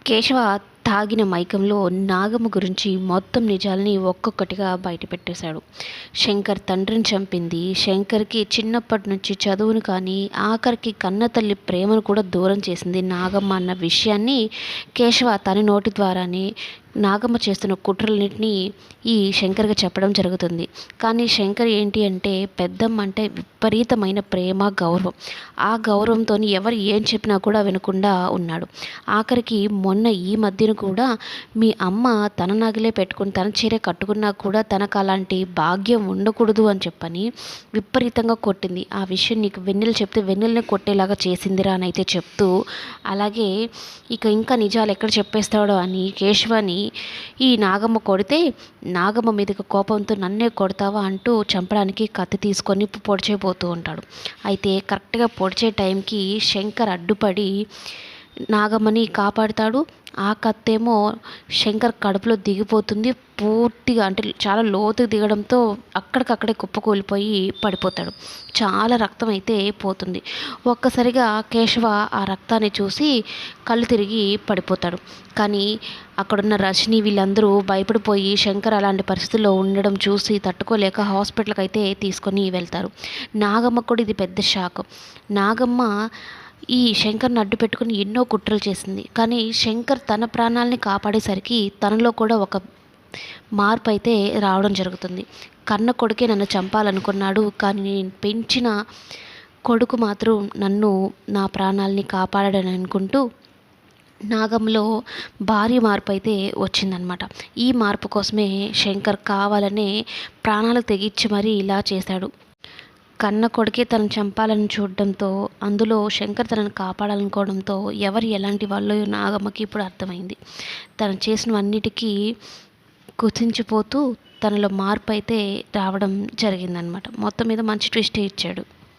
కేశవ తాగిన మైకంలో నాగమ్మ గురించి మొత్తం నిజాల్ని ఒక్కొక్కటిగా బయటపెట్టేశాడు. శంకర్ తండ్రిని చంపింది, శంకర్కి చిన్నప్పటి నుంచి చదువును కానీ ఆఖరికి కన్నతల్లి ప్రేమను కూడా దూరం చేసింది నాగమ్మ అన్న విషయాన్ని కేశవ తన నోటి ద్వారానే నాగమ్మ చేస్తున్న కుట్రలన్నింటినీ ఈ శంకర్కి చెప్పడం జరుగుతుంది. కానీ శంకర్ ఏంటి అంటే పెద్దమ్మ అంటే విపరీతమైన ప్రేమ, గౌరవం. ఆ గౌరవంతో ఎవరు ఏం చెప్పినా కూడా వినకుండా ఉన్నాడు. ఆఖరికి మొన్న ఈ మధ్యన కూడా మీ అమ్మ తన నగలే పెట్టుకుని తన చీర కట్టుకున్నా కూడా తనకు అలాంటి భాగ్యం ఉండకూడదు అని చెప్పని విపరీతంగా కొట్టింది. ఆ విషయం నీకు వెన్నెల చెప్తే వెన్నెలని కొట్టేలాగా చేసిందిరా అని అయితే చెప్తూ, అలాగే ఇంకా నిజాలు ఎక్కడ చెప్పేస్తాడో అని కేశవని ఈ నాగమ్మ కొడితే నాగమ్మ మీదకి కోపంతో నన్నే కొడతావా అంటూ చంపడానికి కత్తి తీసుకొని పొడిచేయబోతూ ఉంటాడు. అయితే కరెక్ట్గా పొడిచే టైంకి శంకర్ అడ్డుపడి నాగమ్మని కాపాడుతాడు. ఆ కత్తేమో శంకర్ కడుపులో దిగిపోతుంది. పూర్తిగా అంటే చాలా లోతుకు దిగడంతో అక్కడికక్కడే కుప్పకూలిపోయి పడిపోతాడు. చాలా రక్తం అయితే పోతుంది. ఒక్కసారిగా కేశవ ఆ రక్తాన్ని చూసి కళ్ళు తిరిగి పడిపోతాడు. కానీ అక్కడున్న రజని వీళ్ళందరూ భయపడిపోయి శంకర్ అలాంటి పరిస్థితుల్లో ఉండడం చూసి తట్టుకోలేక హాస్పిటల్కి అయితే తీసుకొని వెళ్తారు. నాగమ్మ కూడా ఇది పెద్ద షాక్. నాగమ్మ ఈ శంకర్ని అడ్డు పెట్టుకుని ఎన్నో కుట్రలు చేసింది. కానీ శంకర్ తన ప్రాణాలని కాపాడేసరికి తనలో కూడా ఒక మార్పు అయితే రావడం జరుగుతుంది. కన్న కొడుకే నన్ను చంపాలనుకున్నాడు, కానీ నేను పెంచిన కొడుకు మాత్రం నా ప్రాణాలని కాపాడాడని అనుకుంటూ నాగంలో భారీ మార్పు అయితే వచ్చిందనమాట. ఈ మార్పు కోసమే శంకర్ కావాలనే ప్రాణాలు తెగించి మరీ ఇలా చేశాడు. కన్న కొడుకే తనను చంపాలని చూడడంతో, అందులో శంకర్ తనను కాపాడాలనుకోవడంతో ఎవరు ఎలాంటి వాళ్ళో నాగమ్మకి ఇప్పుడు అర్థమైంది. తను చేసినవన్నిటికీ కుచించిపోతూ తనలో మార్పు అయితే రావడం జరిగిందనమాట. మొత్తం మీద మంచి ట్విస్టే ఇచ్చాడు.